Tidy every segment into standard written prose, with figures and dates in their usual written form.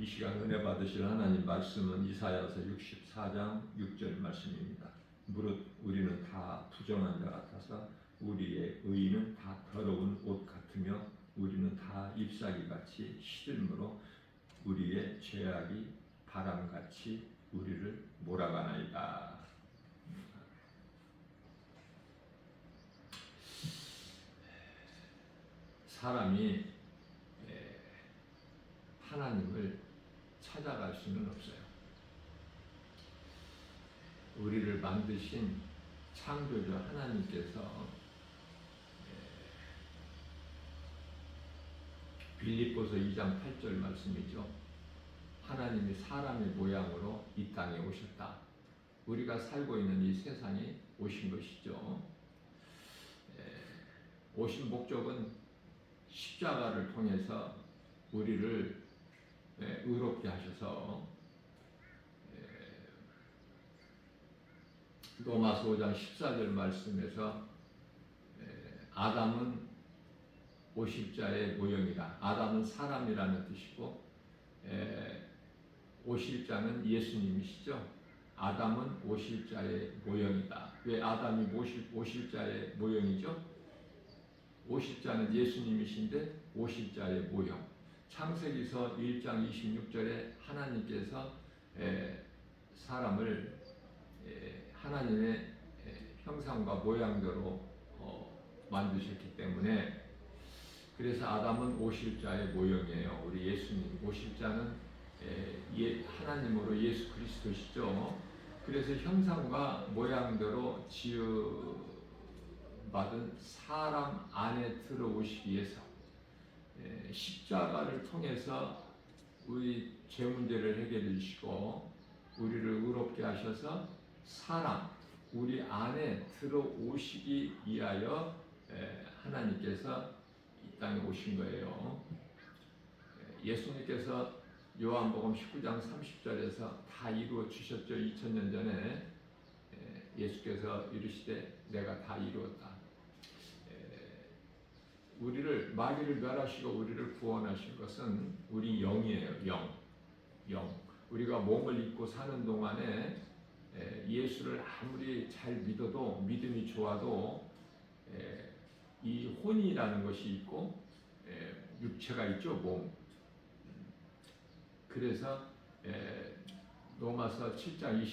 이 시간 은혜 받으실 하나님 말씀은 이사야서 64장 6절 말씀입니다. 무릇 우리는 다 부정한 자 같아서 우리의 의는 다 더러운 옷 같으며 우리는 다 잎사귀같이 시들므로 우리의 죄악이 바람같이 우리를 몰아가나이다. 사람이 하나님을 찾아갈 수는 없어요. 우리를 만드신 창조주 하나님께서 빌립보서 2장 8절 말씀이죠. 하나님이 사람의 모양으로 이 땅에 오셨다. 우리가 살고 있는 이 세상에 오신 것이죠. 오신 목적은 십자가를 통해서 우리를 의롭게 하셔서 로마서 5장 14절 말씀에서 아담은 오실자의 모형이다. 아담은 사람이라는 뜻이고 오실자는 예수님이시죠. 아담은 오실자의 모형이다. 왜 아담이 오실자의 모형이죠? 오실자는 예수님이신데 오실자의 모형. 창세기서 1장 26절에 하나님께서 사람을 하나님의 형상과 모양대로 만드셨기 때문에 그래서 아담은 오실자의 모형이에요. 우리 예수님 오실자는 하나님으로 예수 그리스도시죠. 그래서 형상과 모양대로 지으받은 사람 안에 들어오시기 위해서 십자가를 통해서 우리 죄 문제를 해결해 주시고 우리를 의롭게 하셔서 사람 우리 안에 들어오시기 위하여 하나님께서 이 땅에 오신 거예요. 예수님께서 요한복음 19장 30절에서 다 이루어 주셨죠. 2000년 전에 예수께서 이르시되 내가 다 이루었다. 우리를 마귀를 멸하시고 우리를 구원하신 것은 우리 영이에요. 영. 우리가 몸을 입고 사는 동안에 예수를 아무리 잘 믿어도 믿음이 좋아도 이 혼이라는 것이 있고 육체가 있죠. 몸. 그래서 로마서 7장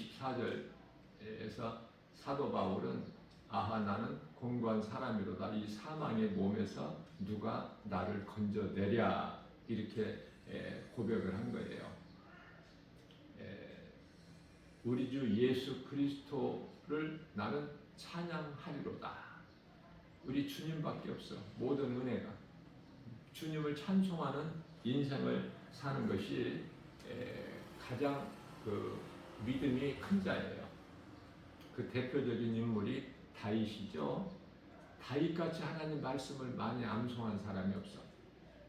24절에서 사도 바울은 아하 나는 공고한 사람이로다. 이 사망의 몸에서 누가 나를 건져내랴 이렇게 고백을 한 거예요. 우리 주 예수 그리스도를 나는 찬양하리로다. 우리 주님밖에 없어. 모든 은혜가 주님을 찬송하는 인생을 사는 것이 가장 믿음이 큰 자예요. 그 대표적인 인물이 다윗이죠. 다윗같이 하나님 말씀을 많이 암송한 사람이 없어.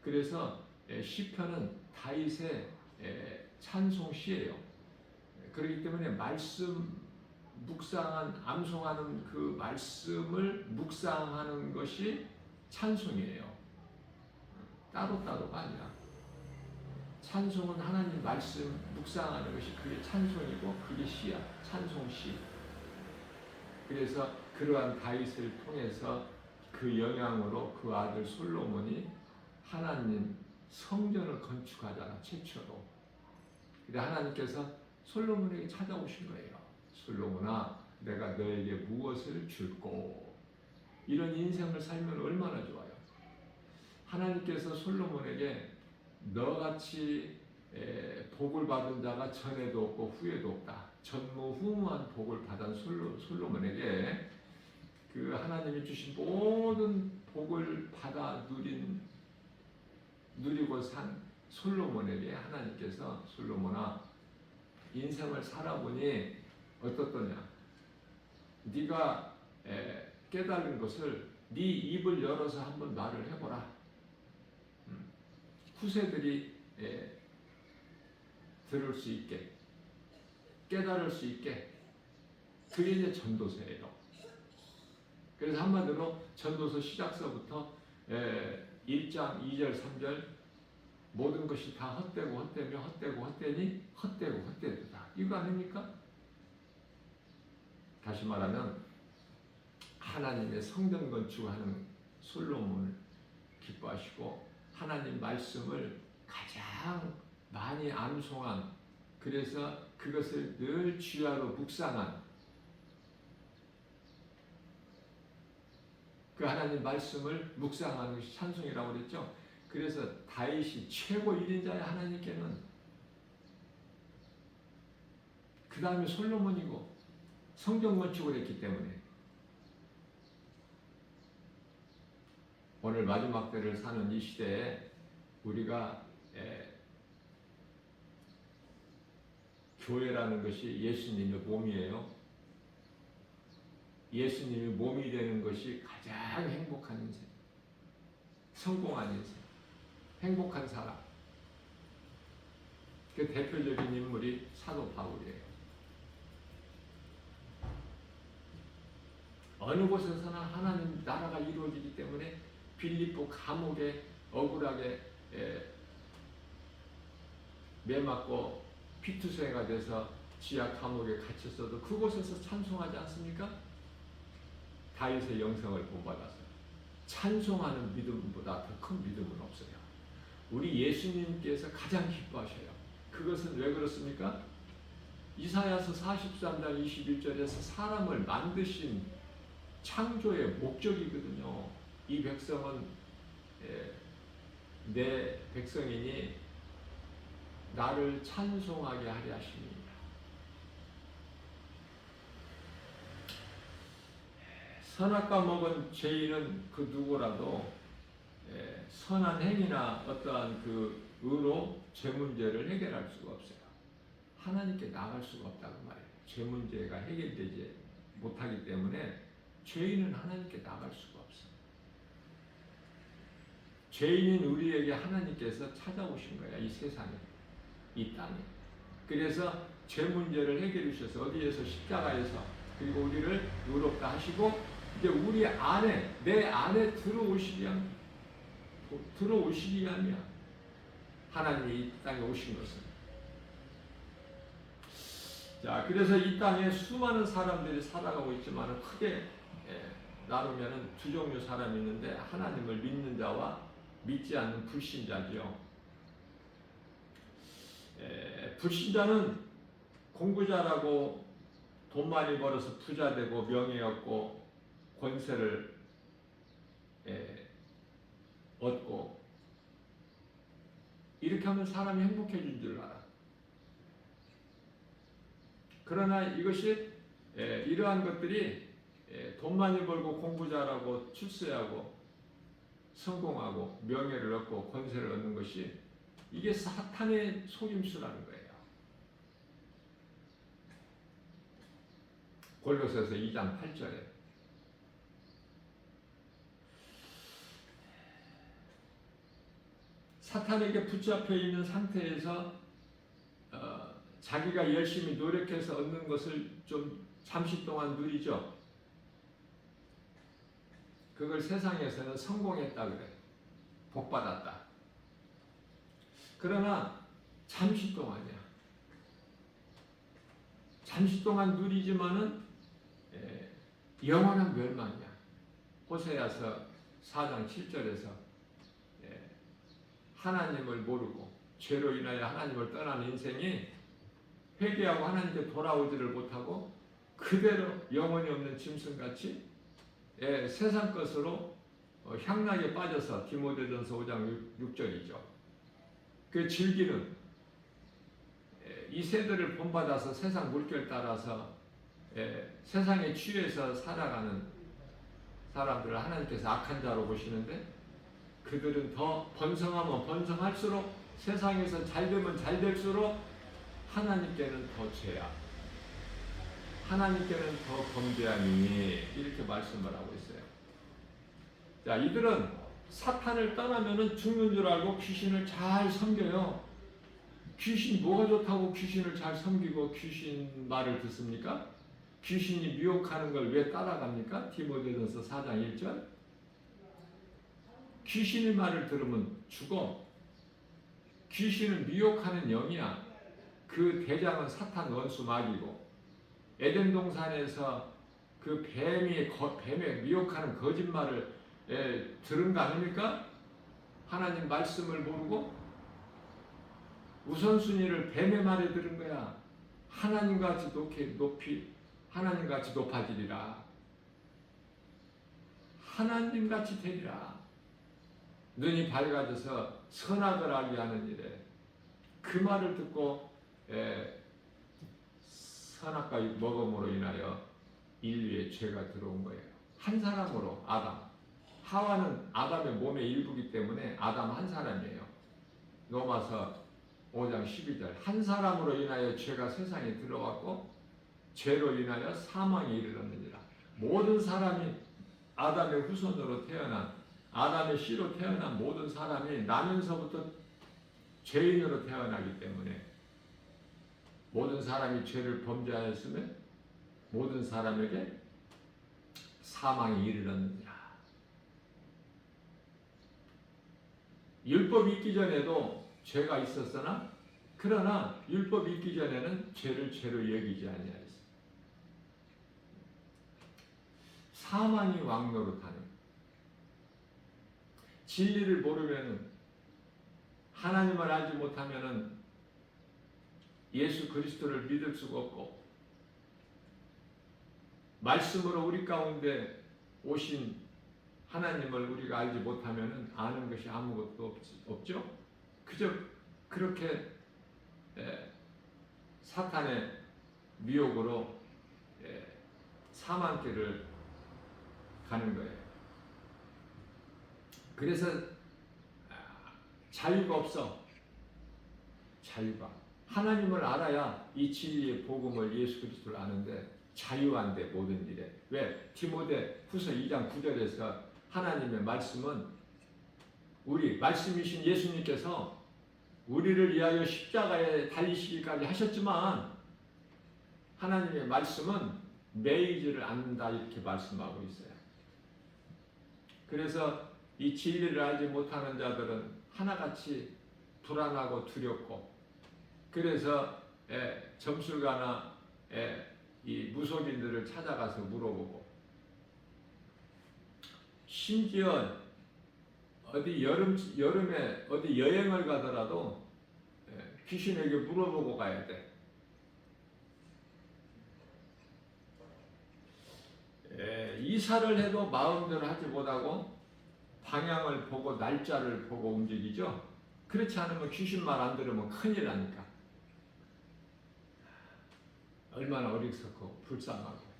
그래서 시편은 다윗의 찬송시예요. 그렇기 때문에 말씀 묵상한 암송하는 그 말씀을 묵상하는 것이 찬송이에요. 따로따로가 아니라 찬송은 하나님 말씀 묵상하는 것이 그게 찬송이고 그게 시야. 찬송시. 그래서 그러한 다윗을 통해서 그 영향으로 그 아들 솔로몬이 하나님 성전을 건축하잖아. 최초로. 근데 하나님께서 솔로몬에게 찾아오신 거예요. 솔로몬아 내가 너에게 무엇을 줄꼬. 이런 인생을 살면 얼마나 좋아요. 하나님께서 솔로몬에게 너같이 복을 받은 자가 전에도 없고 후에도 없다. 전무후무한 복을 받은 솔로몬에게 그 하나님이 주신 모든 복을 받아 누리고 산 솔로몬에게 하나님께서 솔로몬아 인생을 살아보니 어떻더냐. 네가 깨달은 것을 네 입을 열어서 한번 말을 해보라. 후세들이 들을 수 있게 깨달을 수 있게 그게 이제 전도서예요. 그래서 한마디로 전도서 시작서부터 1장 2절 3절 모든 것이 다 헛되고 헛되며 헛되고 헛되니 헛되고 헛되도다. 이거 아닙니까? 다시 말하면 하나님의 성전 건축하는 솔로몬을 기뻐하시고 하나님 말씀을 가장 많이 암송한, 그래서 그것을 늘 주야로 묵상한 그 하나님 말씀을 묵상하는 것이 찬송이라고 그랬죠. 그래서 다윗이 최고 1인자야 하나님께는. 그 다음에 솔로몬이고 성전 건축을 했기 때문에 오늘 마지막 때를 사는 이 시대에 우리가 교회라는 것이 예수님의 몸이에요. 예수님이 몸이 되는 것이 가장 행복한 인생, 성공한 인생, 행복한 사람. 그 대표적인 인물이 사도 바울이에요. 어느 곳에서나 하나님 나라가 이루어지기 때문에 빌립보 감옥에 억울하게 매맞고 피투성이가 돼서 지하 감옥에 갇혔어도 그곳에서 찬송하지 않습니까? 다윗의 영성을 본받아서 찬송하는 믿음보다 더 큰 믿음은 없어요. 우리 예수님께서 가장 기뻐하셔요. 그것은 왜 그렇습니까? 이사야서 43장 21절에서 사람을 만드신 창조의 목적이거든요. 이 백성은 내 백성이니 나를 찬송하게 하려 하심이니라. 선악과 먹은 죄인은 그 누구라도 선한 행위나 어떠한 그 의로 죄 문제를 해결할 수가 없어요. 하나님께 나갈 수가 없다고 말해요. 죄 문제가 해결되지 못하기 때문에 죄인은 하나님께 나갈 수가 없어요. 죄인인 우리에게 하나님께서 찾아오신 거야. 이 세상에, 이 땅에. 그래서 죄 문제를 해결해 주셔서 어디에서 십자가에서, 그리고 우리를 의롭다 하시고 이제 우리 안에, 내 안에 들어오시기 위함이야. 하나님이 이 땅에 오신 것은. 자, 그래서 이 땅에 수많은 사람들이 살아가고 있지만 크게 나누면 두 종류 사람이 있는데, 하나님을 믿는 자와 믿지 않는 불신자지요. 불신자는 공부 잘하고 돈 많이 벌어서 부자 되고 명예 얻고 권세를 얻고 이렇게 하면 사람이 행복해진 줄 알아. 그러나 이것이 이러한 것들이 돈 많이 벌고 공부 잘하고 출세하고 성공하고 명예를 얻고 권세를 얻는 것이 이게 사탄의 속임수라는 거예요. 골로새서 2장 8절에 사탄에게 붙잡혀 있는 상태에서 자기가 열심히 노력해서 얻는 것을 좀 잠시 동안 누리죠. 그걸 세상에서는 성공했다 그래. 복받았다. 그러나 잠시 동안이야. 잠시 동안 누리지만은 영원한 멸망이야. 호세아서 4장 7절에서 하나님을 모르고 죄로 인하여 하나님을 떠난 인생이 회개하고 하나님께 돌아오지를 못하고 그대로 영혼이 없는 짐승같이 세상 것으로 향락에 빠져서, 디모데전서 5장 6절이죠. 그 즐기는 이 세대를 본받아서 세상 물결 따라서 세상에 취해서 살아가는 사람들을 하나님께서 악한 자로 보시는데, 그들은 더 번성하면 번성할수록, 세상에서 잘되면 잘될수록 하나님께는 더 죄악, 하나님께는 더 범죄함이니, 이렇게 말씀을 하고 있어요. 자, 이들은 사탄을 떠나면은 죽는 줄 알고 귀신을 잘 섬겨요. 귀신이 뭐가 좋다고 귀신을 잘 섬기고 귀신 말을 듣습니까? 귀신이 미혹하는 걸 왜 따라갑니까? 디모데전서 4장 1절. 귀신의 말을 들으면 죽어. 귀신은 미혹하는 영이야. 그 대장은 사탄 원수 마귀고, 에덴 동산에서 그 뱀의 미혹하는 거짓말을 들은 거 아닙니까? 하나님 말씀을 모르고 우선순위를 뱀의 말에 들은 거야. 하나님같이 하나님같이 높아지리라. 하나님같이 되리라. 눈이 밝아져서 선악을 알게 하는 일에 그 말을 듣고 선악과 먹음으로 인하여 인류의 죄가 들어온 거예요. 한 사람으로 아담. 하와는 아담의 몸의 일부이기 때문에 아담 한 사람이에요. 로마서 5장 12절. 한 사람으로 인하여 죄가 세상에 들어왔고 죄로 인하여 사망에 이르렀느니라. 모든 사람이 아담의 후손으로 태어난, 아담의 씨로 태어난 모든 사람이 나면서부터 죄인으로 태어나기 때문에 모든 사람이 죄를 범죄하였으면 모든 사람에게 사망에 이르렀느니라. 율법이 있기 전에도 죄가 있었으나 그러나 율법이 있기 전에는 죄를 죄로 여기지 아니하였어. 사망이 왕노릇하는, 진리를 모르면은, 하나님을 알지 못하면은 예수 그리스도를 믿을 수가 없고, 말씀으로 우리 가운데 오신 하나님을 우리가 알지 못하면은 아는 것이 아무것도 없죠. 그저 그렇게 사탄의 미혹으로 사망길을 가는 거예요. 그래서 자유가 없어. 자유가. 하나님을 알아야 이 진리의 복음을 예수 그리스도를 아는데 자유한데 모든 일에. 왜? 디모데 후서 2장 9절에서 하나님의 말씀은 우리 말씀이신 예수님께서 우리를 위하여 십자가에 달리시기까지 하셨지만 하나님의 말씀은 매이지를 않는다 이렇게 말씀하고 있어요. 그래서 이 진리를 알지 못하는 자들은 하나같이 불안하고 두렵고 그래서 점술가나 이 무속인들을 찾아가서 물어보고 심지어 어디 여름에 어디 여행을 가더라도 귀신에게 물어보고 가야 돼. 이사를 해도 마음대로 하지 못하고 방향을 보고 날짜를 보고 움직이죠. 그렇지 않으면 귀신 말 안 들으면 큰일 나니까. 얼마나 어리석고 불쌍하고.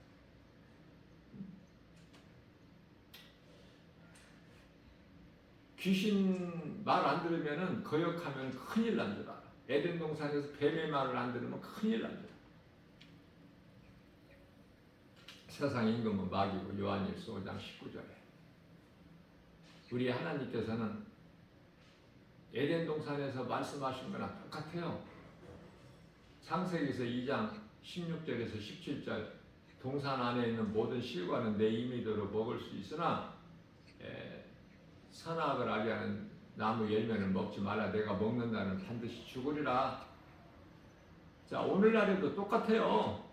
귀신 말 안 들으면 거역하면 큰일 난 줄 알아. 에덴 동산에서 뱀의 말을 안 들으면 큰일 난 줄 알아. 세상 임금은 마귀고 요한일서 5장 19절에 우리 하나님께서는 에덴 동산에서 말씀하신 거랑 똑같아요. 창세기서 2장 16절에서 17절 동산 안에 있는 모든 실과는 내 임의대로 먹을 수 있으나 선악을 알게 하는 나무 열매는 먹지 말라. 내가 먹는다는 반드시 죽으리라. 자, 오늘날에도 똑같아요.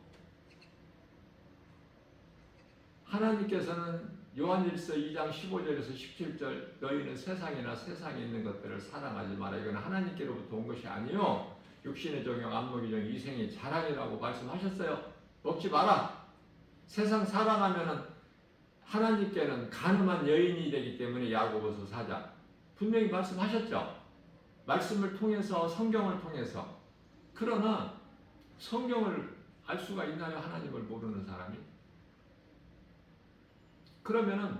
하나님께서는 요한일서 2장 15절에서 17절 너희는 세상이나 세상에 있는 것들을 사랑하지 마라. 이건 하나님께로부터 온 것이 아니요 육신의 정욕, 안목의 정, 이생의 자랑이라고 말씀하셨어요. 먹지 마라. 세상 사랑하면은 하나님께는 가늠한 여인이 되기 때문에 야고보서 4장 분명히 말씀하셨죠. 말씀을 통해서 성경을 통해서. 그러나 성경을 알 수가 있나요? 하나님을 모르는 사람이? 그러면은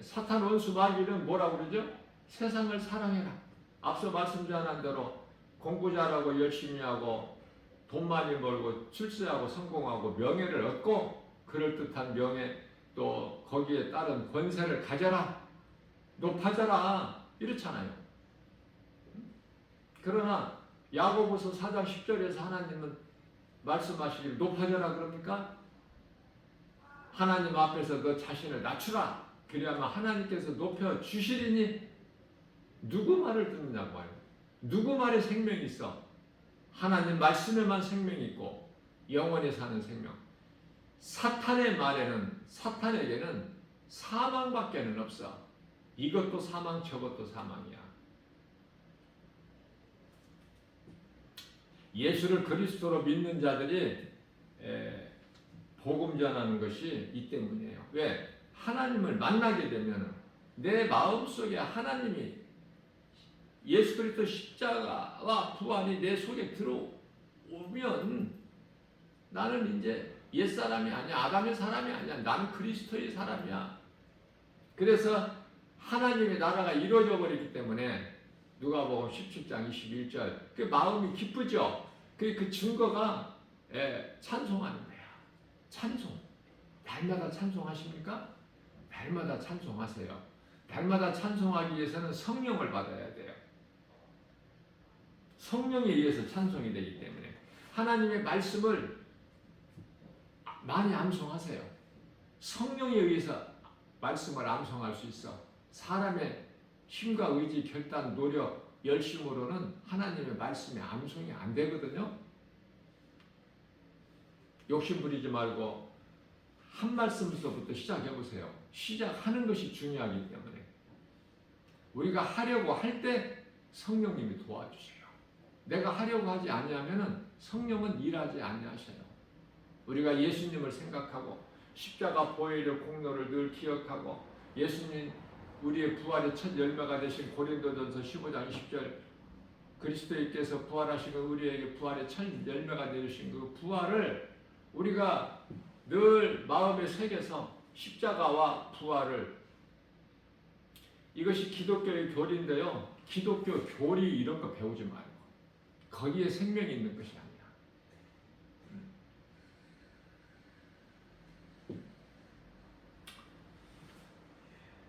사탄 원수 마귀는 뭐라고 그러죠? 세상을 사랑해라. 앞서 말씀드린 대로 공부 잘하고 열심히 하고 돈 많이 벌고 출세하고 성공하고 명예를 얻고 그럴듯한 명예 또 거기에 따른 권세를 가져라. 높아져라. 이렇잖아요. 그러나 야고보서 4장 10절에서 하나님은 말씀하시기를 높아져라 그럽니까? 하나님 앞에서 너 자신을 낮추라. 그래야만 하나님께서 높여 주시리니 누구 말을 듣느냐고 해요. 누구 말에 생명이 있어? 하나님 말씀에만 생명이 있고 영원히 사는 생명. 사탄의 말에는, 사탄에게는 사망밖에는 없어. 이것도 사망, 저것도 사망이야. 예수를 그리스도로 믿는 자들이 복음 전하는 것이 이 때문이에요. 왜? 하나님을 만나게 되면 내 마음속에 하나님이 예수 그리스도 십자가와 부활이 내 속에 들어오면 나는 이제 옛사람이 아니야. 아담의 사람이 아니야. 나는 그리스도의 사람이야. 그래서 하나님의 나라가 이루어져 버리기 때문에 누가복음 17장 21절 그 마음이 기쁘죠. 그 증거가 찬송하는 거야. 찬송. 날마다 찬송하십니까? 날마다 찬송하세요. 날마다 찬송하기 위해서는 성령을 받아야 돼요. 성령에 의해서 찬송이 되기 때문에 하나님의 말씀을 많이 암송하세요. 성령에 의해서 말씀을 암송할 수 있어. 사람의 힘과 의지, 결단, 노력, 열심으로는 하나님의 말씀이 암송이 안 되거든요. 욕심 부리지 말고 한 말씀서부터 시작해 보세요. 시작하는 것이 중요하기 때문에 우리가 하려고 할 때 성령님이 도와주세요. 내가 하려고 하지 아니하면은 성령은 일하지 아니하셔요. 우리가 예수님을 생각하고 십자가 보혈의 공로를 늘 기억하고 예수님 우리의 부활의 첫 열매가 되신 고린도전서 15장 20절 그리스도께서 부활하시고 우리에게 부활의 첫 열매가 되신 그 부활을 우리가 늘 마음에 새겨서 십자가와 부활을 이것이 기독교의 교리인데요. 기독교 교리 이런 거 배우지 말고 거기에 생명이 있는 것이 아니야.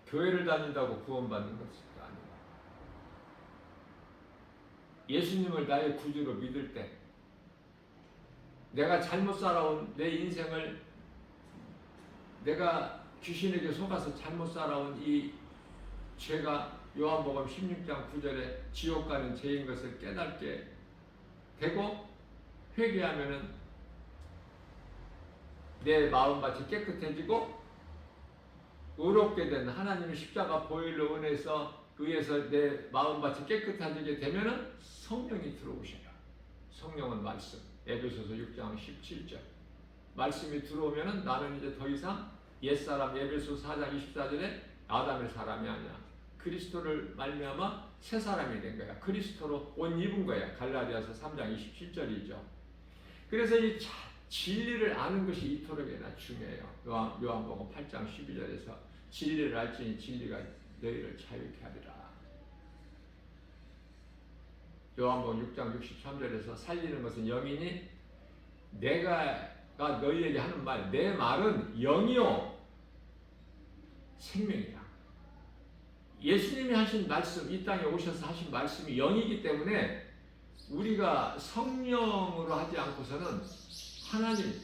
교회를 다닌다고 구원받는 것이 아니에요. 예수님을 나의 구주로 믿을 때 내가 잘못 살아온 내 인생을 내가 귀신에게 속아서 잘못 살아온 이 죄가 요한복음 16장 9절에 지옥 가는 죄인 것을 깨닫게 되고 회개하면은 내 마음밭이 깨끗해지고 의롭게 된 하나님의 십자가 보혈로 의해서 내 마음밭이 깨끗해지게 되면은 성령이 들어오셔요. 성령은 말씀. 에베소서 6장 17절. 말씀이 들어오면은 나는 이제 더 이상 옛사람 에베소 4장 24절에 아담의 사람이 아니야. 그리스도를 말미암아 새 사람이 된 거야. 그리스도로 옷 입은 거야. 갈라디아서 3장 27절이죠. 그래서 이 진리를 아는 것이 이토록이나 중요해요. 요한복음 8장 12절에서 진리를 알지니 진리가 너희를 자유케 하리라. 요한복음 6장 63절에서 살리는 것은 영이니 내가 너희에게 하는 말, 내 말은 영이요 생명이야. 예수님이 하신 말씀, 이 땅에 오셔서 하신 말씀이 영이기 때문에 우리가 성령으로 하지 않고서는 하나님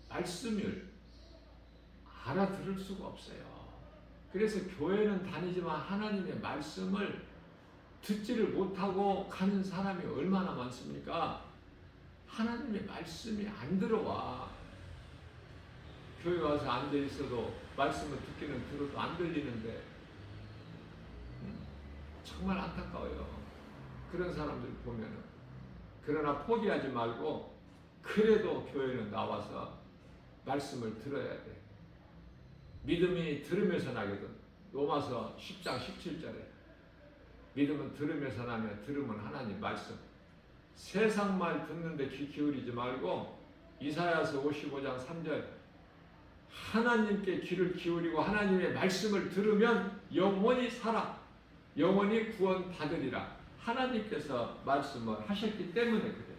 말씀을 알아들을 수가 없어요. 그래서 교회는 다니지만 하나님의 말씀을 듣지를 못하고 가는 사람이 얼마나 많습니까? 하나님의 말씀이 안 들어와. 교회 와서 앉아 있어도 말씀을 듣기는 들어도 안 들리는데 정말 안타까워요. 그런 사람들 보면은. 그러나 포기하지 말고 그래도 교회는 나와서 말씀을 들어야 돼. 믿음이 들으면서 나거든. 로마서 10장 17절에 믿음은 들으면서 나며 들으면 하나님 말씀. 세상 말 듣는데 귀 기울이지 말고 이사야서 55장 3절 하나님께 귀를 기울이고 하나님의 말씀을 들으면 영원히 살아. 영원히 구원 받으리라. 하나님께서 말씀을 하셨기 때문에 그래요.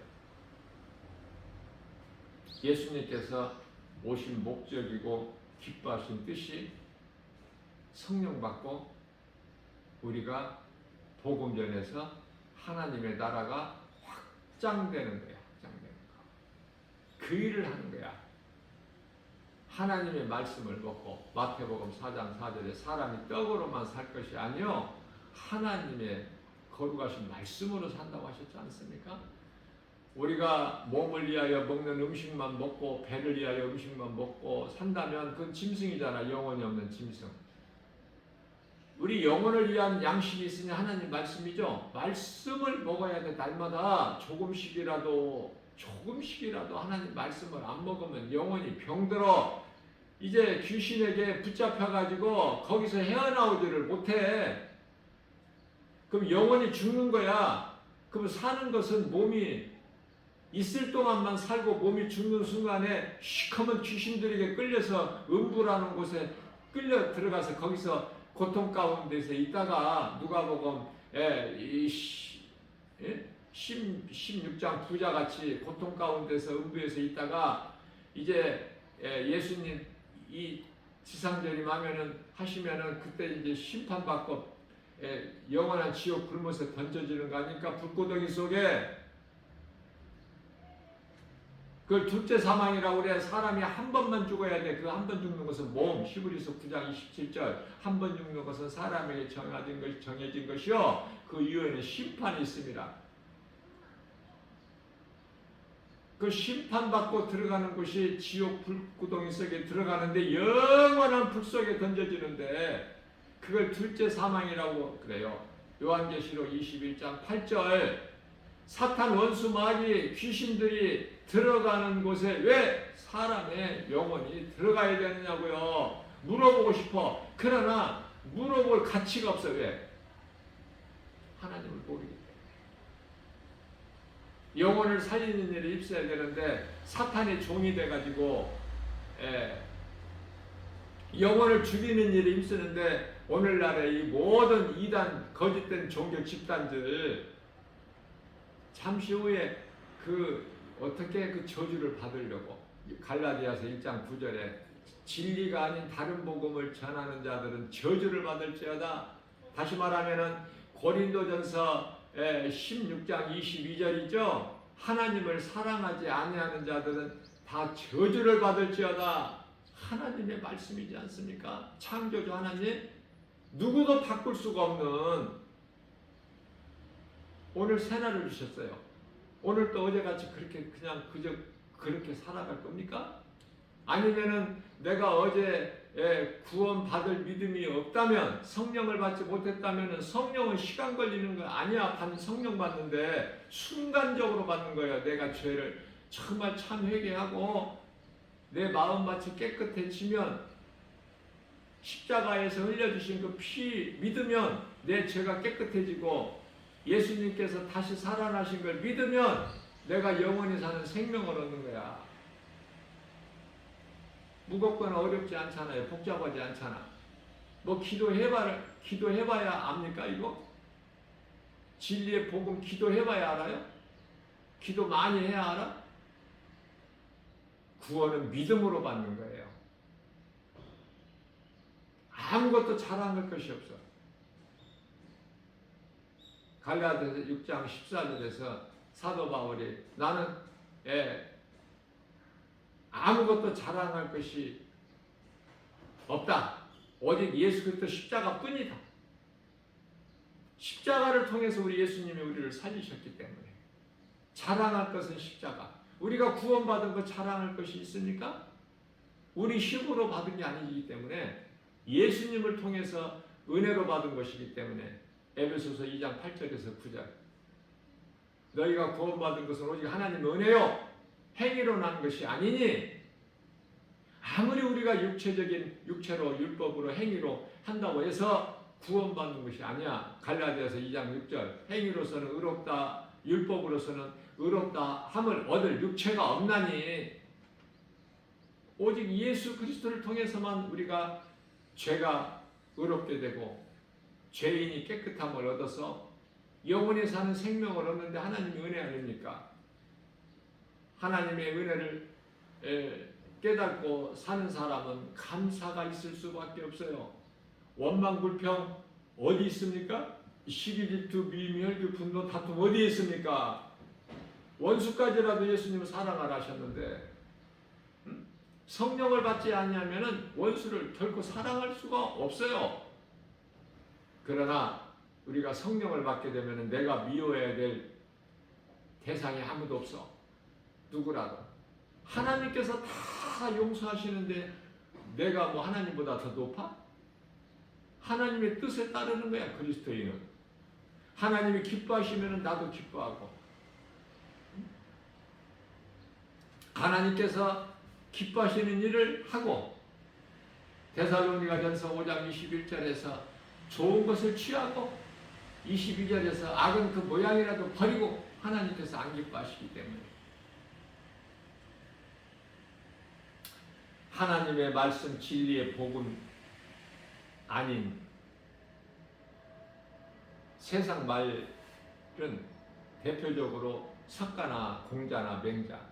예수님께서 오신 목적이고 기뻐하신 뜻이 성령 받고 우리가 복음 전해서 하나님의 나라가 확장되는 거야. 확장되는 거. 그 일을 하는 거야. 하나님의 말씀을 먹고 마태복음 4장 4절에 사람이 떡으로만 살 것이 아니요 하나님의 거룩하신 말씀으로 산다고 하셨지 않습니까? 우리가 몸을 위하여 먹는 음식만 먹고 배를 위하여 음식만 먹고 산다면 그건 짐승이잖아. 영혼이 없는 짐승. 우리 영혼을 위한 양식이 있으니 하나님 말씀이죠. 말씀을 먹어야 돼. 날마다 조금씩이라도 하나님 말씀을 안 먹으면 영혼이 병들어. 이제 귀신에게 붙잡혀가지고 거기서 헤어나오지를 못해. 그럼 영혼이 죽는 거야. 그럼 사는 것은 몸이 있을 동안만 살고 몸이 죽는 순간에 시커먼 귀신들에게 끌려서 음부라는 곳에 끌려 들어가서 거기서 고통 가운데서 있다가 누가복음 16장 부자같이 고통 가운데서 음부에서 있다가 이제 예수님 이 지상절임 하시면은 그때 이제 심판받고 영원한 지옥 굶어서 던져지는 거 아닙니까? 불구덩이 속에. 그걸 둘째 사망이라고 그래. 사람이 한 번만 죽어야 돼. 그 한 번 죽는 것은 몸. 히브리서 9장 27절. 한 번 죽는 것은 사람에게 정해진 것이요. 그 이후에는 심판이 있습니다. 그 심판받고 들어가는 곳이 지옥 불구덩이 속에 들어가는데 영원한 불 속에 던져지는데 그걸 둘째 사망이라고 그래요. 요한계시록 21장 8절. 사탄 원수 마귀 귀신들이 들어가는 곳에 왜 사람의 영혼이 들어가야 되느냐고요. 물어보고 싶어. 그러나 물어볼 가치가 없어. 왜? 하나님을 모르기 때문에. 영혼을 살리는 일에 입어야 되는데 사탄의 종이 돼가지고 영혼을 죽이는 일에 입쓰는데 오늘날의 이 모든 이단 거짓된 종교 집단들 잠시 후에 어떻게 그 저주를 받으려고 갈라디아서 1장 9절에 진리가 아닌 다른 복음을 전하는 자들은 저주를 받을지어다. 다시 말하면은 고린도전서 16장 22절이죠. 하나님을 사랑하지 아니하는 자들은 다 저주를 받을지어다. 하나님의 말씀이지 않습니까? 창조주 하나님 누구도 바꿀 수가 없는 오늘 새날을 주셨어요. 오늘 또 어제같이 그저 그렇게 살아갈 겁니까? 아니면은 내가 어제 구원 받을 믿음이 없다면 성령을 받지 못했다면 성령은 시간 걸리는 거 아니야. 성령 받는데 순간적으로 받는 거예요. 내가 죄를 정말 참 회개하고 내 마음밭이 깨끗해지면 십자가에서 흘려주신 그 피 믿으면 내 죄가 깨끗해지고 예수님께서 다시 살아나신 걸 믿으면 내가 영원히 사는 생명을 얻는 거야. 무겁거나 어렵지 않잖아요. 복잡하지 않잖아. 뭐 기도해봐야 압니까 이거? 진리의 복음 기도해봐야 알아요? 기도 많이 해야 알아? 구원은 믿음으로 받는 거예요. 아무것도 자랑할 것이 없어. 갈라디아서 6장 14절에서 사도 바울이 나는 아무것도 자랑할 것이 없다. 오직 예수 그리스도 십자가 뿐이다. 십자가를 통해서 우리 예수님이 우리를 살리셨기 때문에 자랑할 것은 십자가. 우리가 구원받은 것 자랑할 것이 있습니까? 우리 힘으로 받은 게 아니기 때문에 예수님을 통해서 은혜로 받은 것이기 때문에 에베소서 2장 8절에서 9절 너희가 구원받은 것은 오직 하나님의 은혜요 행위로 난 것이 아니니 아무리 우리가 육체로 율법으로 행위로 한다고 해서 구원받는 것이 아니야. 갈라디아서 2장 6절 행위로서는 의롭다 율법으로서는 의롭다 함을 얻을 육체가 없나니 오직 예수 그리스도를 통해서만 우리가 죄가 의롭게 되고 죄인이 깨끗함을 얻어서 영원히 사는 생명을 얻는데 하나님의 은혜 아닙니까? 하나님의 은혜를 깨닫고 사는 사람은 감사가 있을 수밖에 없어요. 원망 불평 어디 있습니까? 시기 질투 미움 혈기 분노 다툼 어디에 있습니까? 원수까지라도 예수님은 사랑하라 하셨는데 성령을 받지 아니하면은 원수를 결코 사랑할 수가 없어요. 그러나 우리가 성령을 받게 되면 내가 미워해야 될 대상이 아무도 없어. 누구라도. 하나님께서 다 용서하시는데 내가 뭐 하나님보다 더 높아? 하나님의 뜻에 따르는 거야, 그리스도인은. 하나님이 기뻐하시면 나도 기뻐하고. 하나님께서 기뻐하시는 일을 하고, 데살로니가전서 5장 21절에서 좋은 것을 취하고, 22절에서 악은 그 모양이라도 버리고 하나님께서 안 기뻐하시기 때문에 하나님의 말씀 진리의 복음 아닌 세상 말은 대표적으로 석가나 공자나 맹자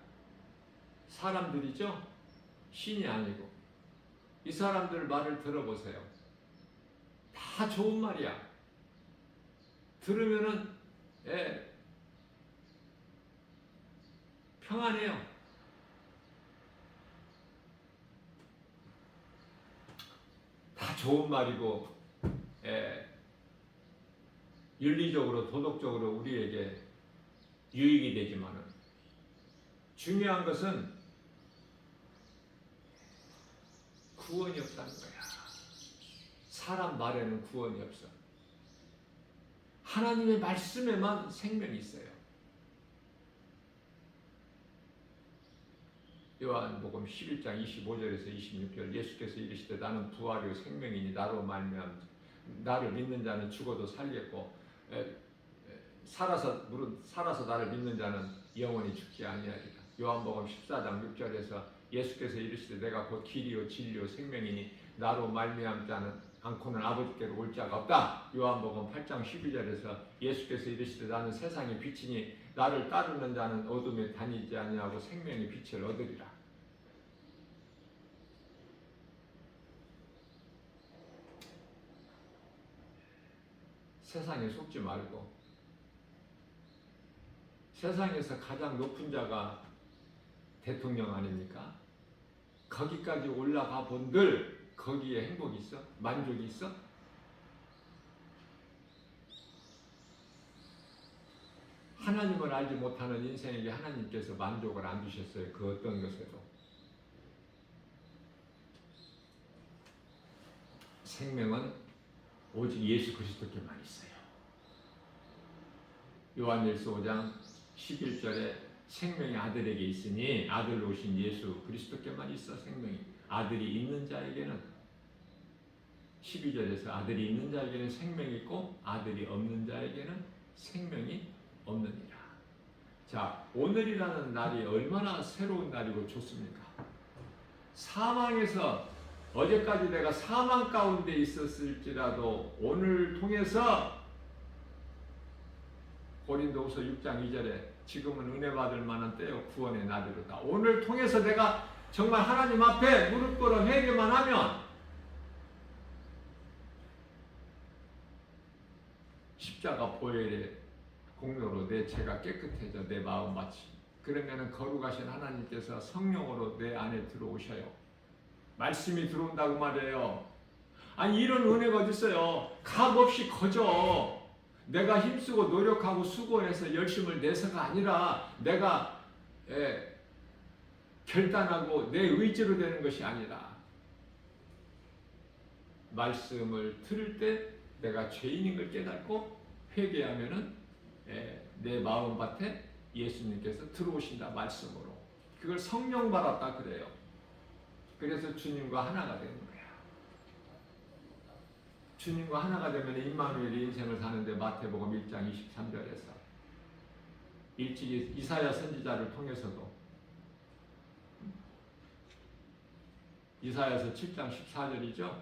사람들이죠. 신이 아니고. 이 사람들 말을 들어보세요. 다 좋은 말이야. 들으면은 평안해요. 다 좋은 말이고 윤리적으로 도덕적으로 우리에게 유익이 되지만은 중요한 것은 구원이 없다는 거야. 사람 말에는 구원이 없어. 하나님의 말씀에만 생명이 있어요. 요한복음 11장 25절에서 26절 예수께서 이르시되 나는 부활이요 생명이니 나로 말미암아 나를 믿는 자는 죽어도 살겠고 살아서 나를 믿는 자는 영원히 죽지 아니하리라. 요한복음 14장 6절에서 예수께서 이르시되 내가 곧 길이요 진리요 생명이니 나로 말미암지 않고는 아버지께로 올 자가 없다. 요한복음 8장 12절에서 예수께서 이르시되 나는 세상의 빛이니 나를 따르는 자는 어둠에 다니지 아니하고 생명의 빛을 얻으리라. 세상에 속지 말고 세상에서 가장 높은 자가 대통령 아닙니까? 거기까지 올라가 본들 거기에 행복이 있어? 만족이 있어? 하나님을 알지 못하는 인생에게 하나님께서 만족을 안 주셨어요. 그 어떤 것에도. 생명은 오직 예수 그리스도께만 있어요. 요한일서 5장 11절에 생명이 아들에게 있으니 아들로 오신 예수 그리스도께만 있어 생명이. 아들이 있는 자에게는 12절에서 아들이 있는 자에게는 생명이 있고 아들이 없는 자에게는 생명이 없느니라. 자, 오늘이라는 날이 얼마나 새로운 날이고 좋습니까? 사망에서 어제까지 내가 사망 가운데 있었을지라도 오늘 통해서 고린도후서 6장 2절에 지금은 은혜 받을 만한 때요 구원의 날이로다. 오늘 통해서 내가 정말 하나님 앞에 무릎 꿇어 회개만 하면 십자가 보혈의 공로로 내 죄가 깨끗해져 내 마음 마치. 그러면은 거룩하신 하나님께서 성령으로 내 안에 들어오셔요. 말씀이 들어온다고 말이에요. 아니 이런 은혜가 어디 있어요? 값 없이 거저. 내가 힘쓰고 노력하고 수고해서 열심을 내서가 아니라 내가 결단하고 내 의지로 되는 것이 아니라 말씀을 들을 때 내가 죄인인 걸 깨닫고 회개하면은 내 마음밭에 예수님께서 들어오신다 말씀으로. 그걸 성령 받았다 그래요. 그래서 주님과 하나가 되는 거야. 주님과 하나가 되면 임마누엘의 인생을 사는데 마태복음 1장 23절에서 일찍이 이사야 선지자를 통해서도 이사야서 7장 14절이죠.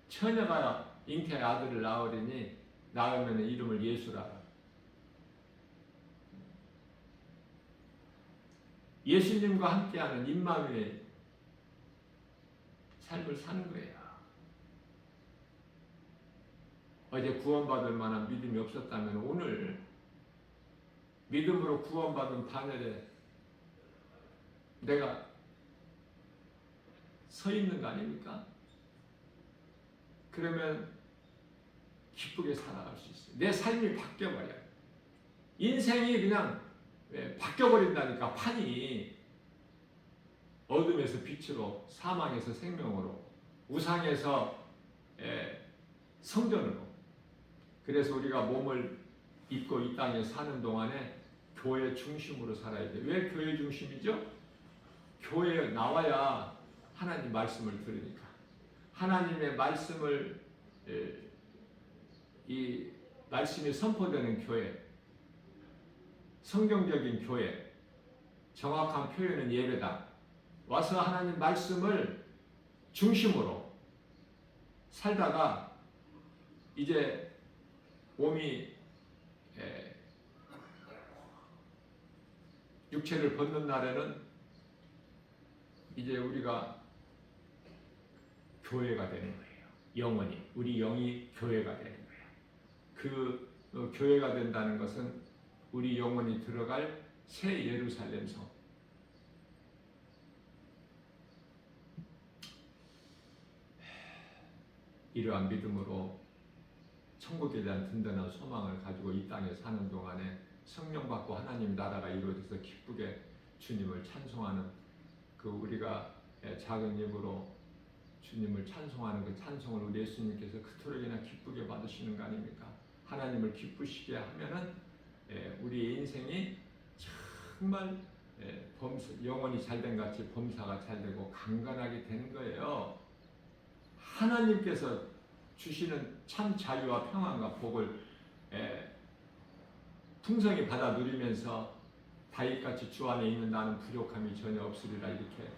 처녀가 잉태의 아들을 낳으리니 낳으면 이름을 예수라. 예수님과 함께하는 임마누엘 삶을 사는 거예요. 어제 구원받을 만한 믿음이 없었다면 오늘 믿음으로 구원받은 반열에 내가 서 있는 거 아닙니까? 그러면 기쁘게 살아갈 수 있어요. 내 삶이 바뀌어버려요. 인생이 그냥 바뀌어버린다니까. 판이 어둠에서 빛으로, 사망에서 생명으로, 우상에서 성전으로. 그래서 우리가 몸을 입고 이 땅에 사는 동안에 교회 중심으로 살아야 돼요. 왜 교회 중심이죠? 교회에 나와야 하나님 말씀을 들으니까. 하나님의 말씀을 이 말씀이 선포되는 교회, 성경적인 교회, 정확한 표현은 예배당. 와서 하나님 말씀을 중심으로 살다가 이제 몸이 육체를 벗는 날에는 이제 우리가 교회가 되는 거예요. 영원히 우리 영이 교회가 되는 거예요. 그 교회가 된다는 것은 우리 영혼이 들어갈 새 예루살렘 성. 이러한 믿음으로 천국에 대한 든든한 소망을 가지고 이 땅에 사는 동안에 성령 받고 하나님 나라가 이루어져서 기쁘게 주님을 찬송하는 그 우리가 작은 입으로 주님을 찬송하는 그 찬송을 우리 예수님께서 그토록이나 기쁘게 받으시는 거 아닙니까? 하나님을 기쁘시게 하면은 우리 인생이 정말 영혼이 잘된 같이 범사가 잘되고 강건하게 되는 거예요. 하나님께서 주시는 참 자유와 평안과 복을 풍성히 받아 누리면서 다윗같이 주 안에 있는 나는 부족함이 전혀 없으리라 이렇게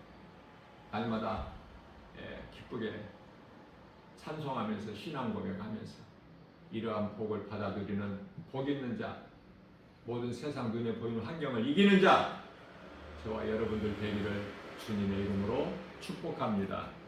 날마다 기쁘게 찬송하면서 신앙 고백하면서 이러한 복을 받아 누리는 복 있는 자, 모든 세상 눈에 보이는 환경을 이기는 자, 저와 여러분들 되기를 주님의 이름으로 축복합니다.